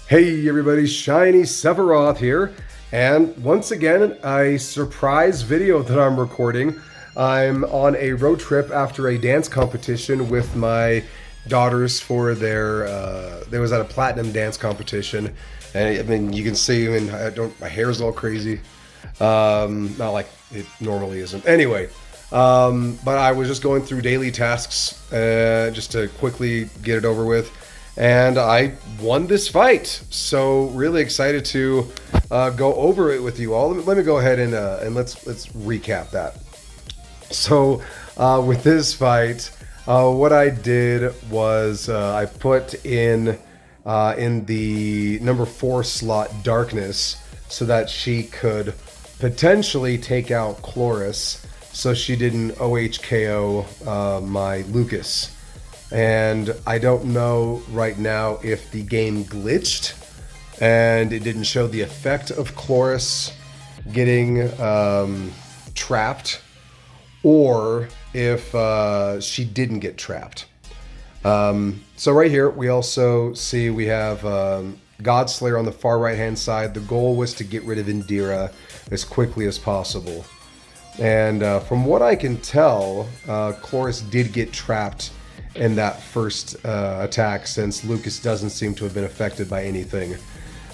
Hey everybody, Shiny Sephiroth here, and once again, a surprise video that I'm recording. I'm on a road trip after a dance competition with my daughters for they was at a platinum dance competition, and I mean you can see, my hair is all crazy, not like it normally isn't. Anyway, but I was just going through daily tasks, just to quickly get it over with, and I won this fight. So really excited to go over it with you all. Let me go ahead and let's recap that. So with this fight, what I did was I put in the number 4 slot Darkness so that she could potentially take out Chloris, so she didn't OHKO my Lucas. And I don't know right now if the game glitched and it didn't show the effect of Chloris getting trapped, or if she didn't get trapped. So right here, we also see we have Godslayer on the far right-hand side. The goal was to get rid of Indira as quickly as possible. And from what I can tell, Chloris did get trapped in that first attack, since Lucas doesn't seem to have been affected by anything.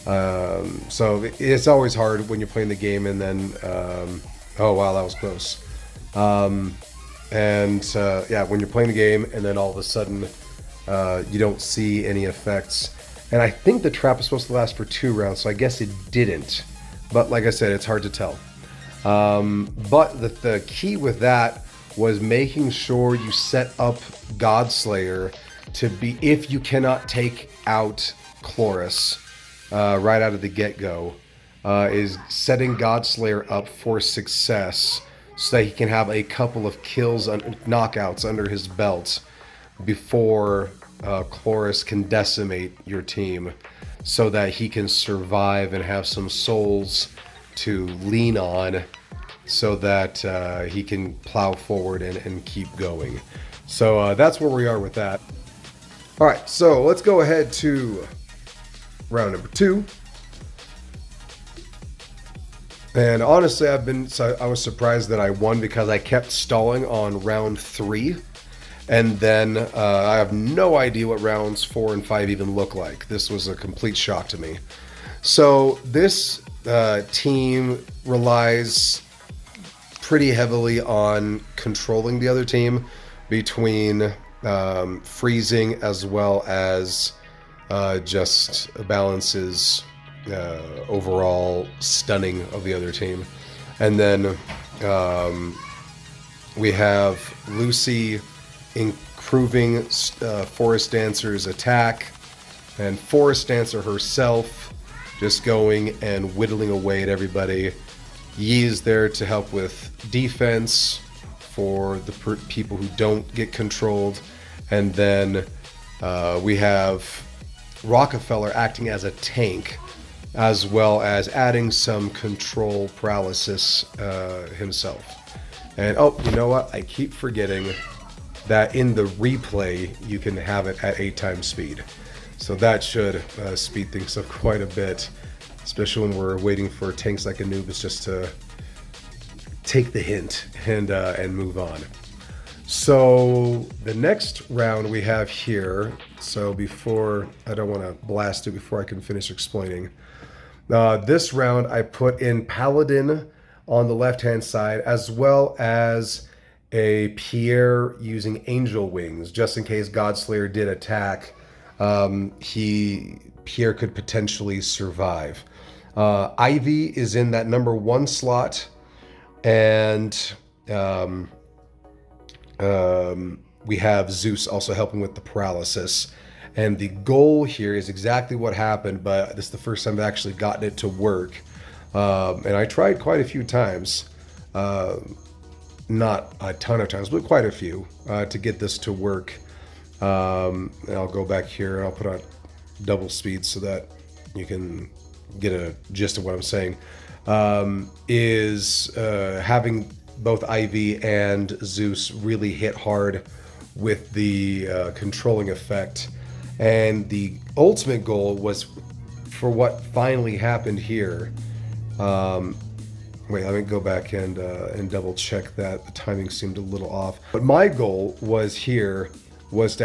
So it's always hard when you're playing the game and then, oh wow, that was close. Yeah, when you're playing the game and then all of a sudden you don't see any effects. And I think the trap is supposed to last for 2 rounds, so I guess it didn't. But like I said, it's hard to tell. But the key with that was making sure you set up Godslayer to be, if you cannot take out Chloris right out of the get-go, is setting Godslayer up for success so that he can have a couple of kills, knockouts under his belt before Chloris can decimate your team, so that he can survive and have some souls to lean on, so that he can plow forward and keep going. So that's where we are with that. All right, so let's go ahead to round number 2. And honestly, I was surprised that I won, because I kept stalling on round 3. And then I have no idea what rounds 4 and 5 even look like. This was a complete shock to me. So this team relies pretty heavily on controlling the other team, between freezing as well as just balances overall stunning of the other team. And then we have Lucy improving Forest Dancer's attack, and Forest Dancer herself just going and whittling away at everybody. Yi is there to help with defense for the people who don't get controlled. And then we have Rockefeller acting as a tank, as well as adding some control paralysis himself. And oh, you know what? I keep forgetting that in the replay you can have it at 8 times speed. So that should speed things up quite a bit, especially when we're waiting for tanks like Anubis just to take the hint and move on. So the next round we have here, so before, I don't want to blast it before I can finish explaining. This round I put in Paladin on the left-hand side, as well as a Pierre using Angel Wings, just in case Godslayer did attack. Pierre could potentially survive. Ivy is in that number 1 slot, and we have Zeus also helping with the paralysis. And the goal here is exactly what happened, but this is the first time I've actually gotten it to work. And I tried quite a few times, not a ton of times, but quite a few, to get this to work. And I'll go back here and I'll put on double speed so that you can get a gist of what I'm saying. Is having both Ivy and Zeus really hit hard with the controlling effect. And the ultimate goal was for what finally happened here. Wait, let me go back and double check that. The timing seemed a little off. But my goal was to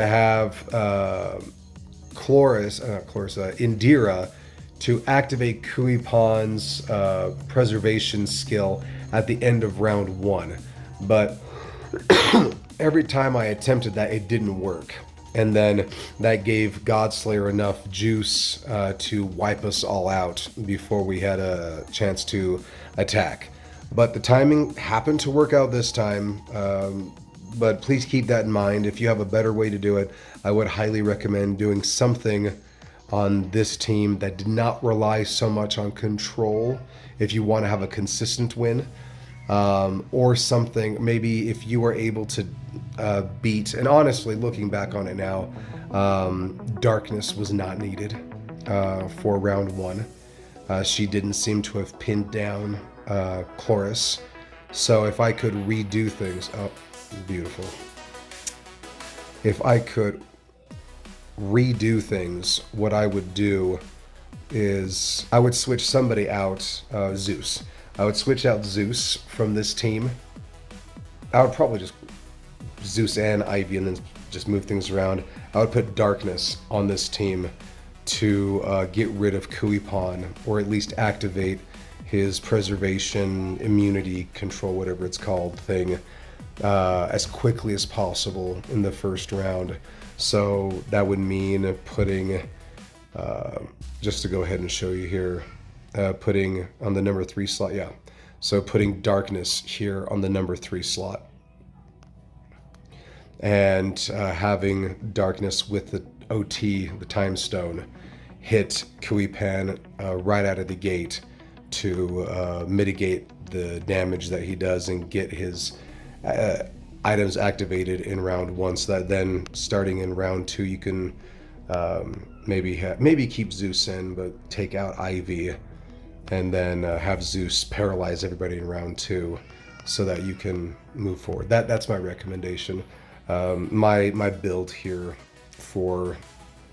have Indira to activate Kuipan's preservation skill at the end of round 1. But every time I attempted that, it didn't work. And then that gave Godslayer enough juice to wipe us all out before we had a chance to attack. But the timing happened to work out this time. But please keep that in mind. If you have a better way to do it, I would highly recommend doing something on this team that did not rely so much on control if you want to have a consistent win. Or something, maybe if you were able to beat, and honestly, looking back on it now, Darkness was not needed for round 1. She didn't seem to have pinned down Chloris. So if I could redo things, oh, beautiful. If I could redo things, what I would do is I would switch somebody out, Zeus. I would switch out Zeus from this team. I would probably just Zeus and Ivy and then just move things around. I would put Darkness on this team to get rid of Kuipan, or at least activate his preservation, immunity, control, whatever it's called, thing, as quickly as possible in the first round. So that would mean putting, just to go ahead and show you here, putting on the number 3 slot, yeah. So putting Darkness here on the number 3 slot. And having Darkness with the OT, the Time Stone, hit Kuipan right out of the gate to mitigate the damage that he does and get his items activated in round 1, so that then starting in round 2 you can maybe keep Zeus in but take out Ivy, and then have Zeus paralyze everybody in round 2 so that you can move forward. That's my recommendation. My build here for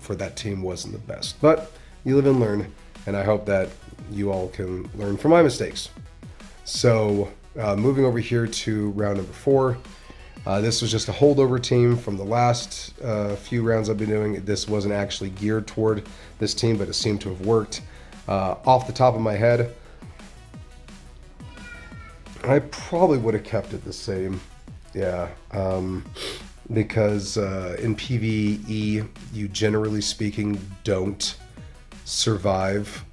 that team wasn't the best, but you live and learn, and I hope that you all can learn from my mistakes. So moving over here to round number 4. This was just a holdover team from the last few rounds I've been doing. This wasn't actually geared toward this team, but it seemed to have worked. Off the top of my head, I probably would have kept it the same. Yeah, because in PvE, you generally speaking don't survive.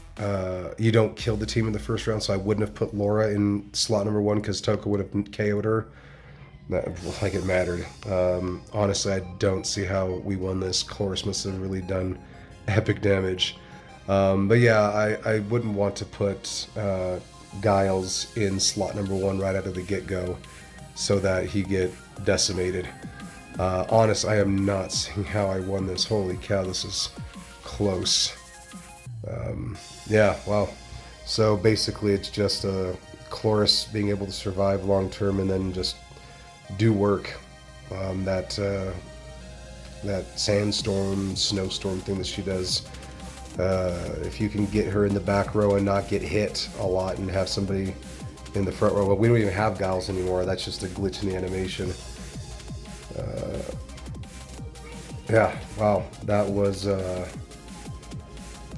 You don't kill the team in the first round, so I wouldn't have put Laura in slot number 1 because Toko would have KO'd her. Like it mattered. Honestly, I don't see how we won this. Chloris must have really done epic damage. But yeah, I wouldn't want to put Giles in slot number 1 right out of the get-go so that he get decimated. Honest, I am not seeing how I won this. Holy cow, this is close. Yeah, wow. So basically it's just Chloris being able to survive long term and then just do work. That sandstorm, snowstorm thing that she does. If you can get her in the back row and not get hit a lot and have somebody in the front row. Well, we don't even have Giles anymore. That's just a glitch in the animation. Yeah, wow. That was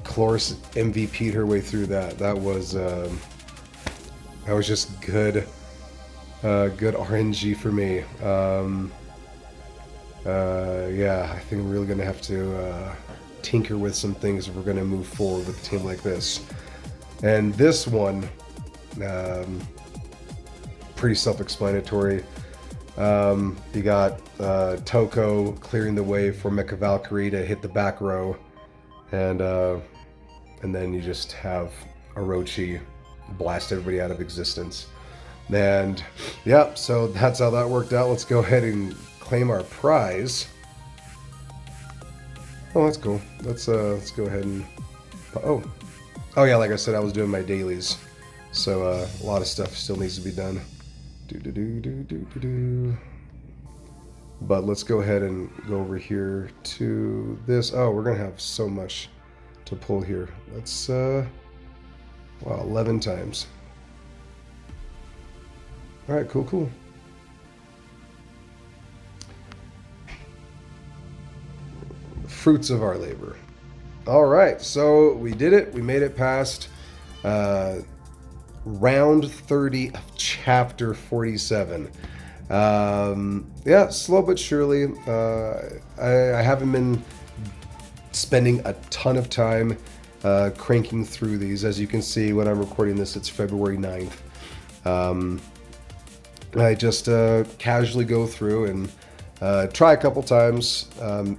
Chloris MVP'd her way through that. That was just good RNG for me. Yeah, I think we're really gonna have to tinker with some things if we're gonna move forward with a team like this. And this one, pretty self-explanatory. You got Toko clearing the way for Mecha Valkyrie to hit the back row, and then you just have Orochi blast everybody out of existence. And yeah, so that's how that worked out. Let's go ahead and claim our prize. Oh, that's cool. Let's go ahead and oh yeah, like I said, I was doing my dailies, so a lot of stuff still needs to be done. But let's go ahead and go over here to this. Oh, we're gonna have so much to to pull here? Let's, wow, 11 times. All right, cool. Fruits of our labor. All right, so we did it. We made it past round 30 of chapter 47. Yeah, slow but surely. I haven't been spending a ton of time cranking through these. As you can see, when I'm recording this, it's February 9th. I just casually go through and try a couple times.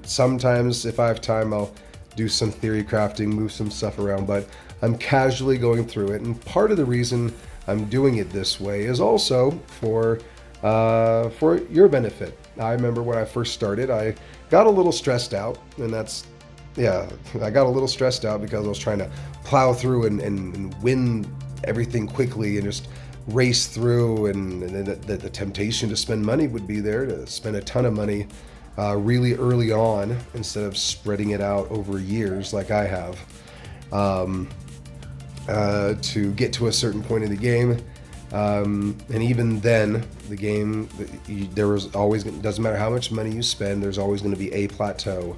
Sometimes, if I have time, I'll do some theory crafting, move some stuff around, but I'm casually going through it. And part of the reason I'm doing it this way is also for your benefit. I remember when I first started, I got a little stressed out, and I got a little stressed out because I was trying to plow through and win everything quickly and just race through, and the temptation to spend money would be there, to spend a ton of money really early on instead of spreading it out over years like I have, to get to a certain point in the game. And even then, the game, there was always, doesn't matter how much money you spend, there's always going to be a plateau.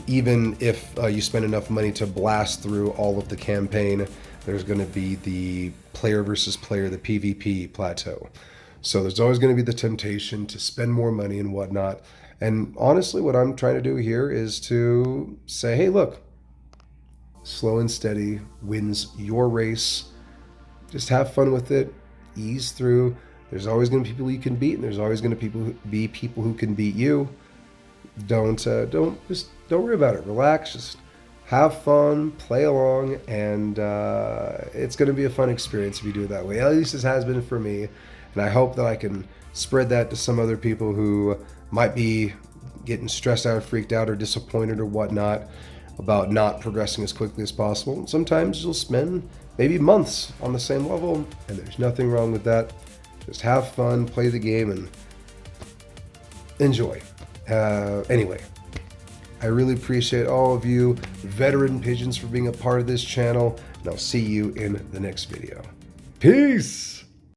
Even if you spend enough money to blast through all of the campaign, there's going to be the player versus player, the PvP plateau. So there's always going to be the temptation to spend more money and whatnot. And honestly, what I'm trying to do here is to say, hey, look, slow and steady wins your race. Just have fun with it, ease through. There's always going to be people you can beat, and there's always going to be people who can beat you. Don't worry about it. Relax, just have fun, play along, and it's going to be a fun experience if you do it that way. At least it has been for me, and I hope that I can spread that to some other people who might be getting stressed out, freaked out, or disappointed or whatnot about not progressing as quickly as possible. And sometimes you'll spend maybe months on the same level, and there's nothing wrong with that. Just have fun, play the game, and enjoy. Anyway, I really appreciate all of you veteran pigeons for being a part of this channel, and I'll see you in the next video. Peace!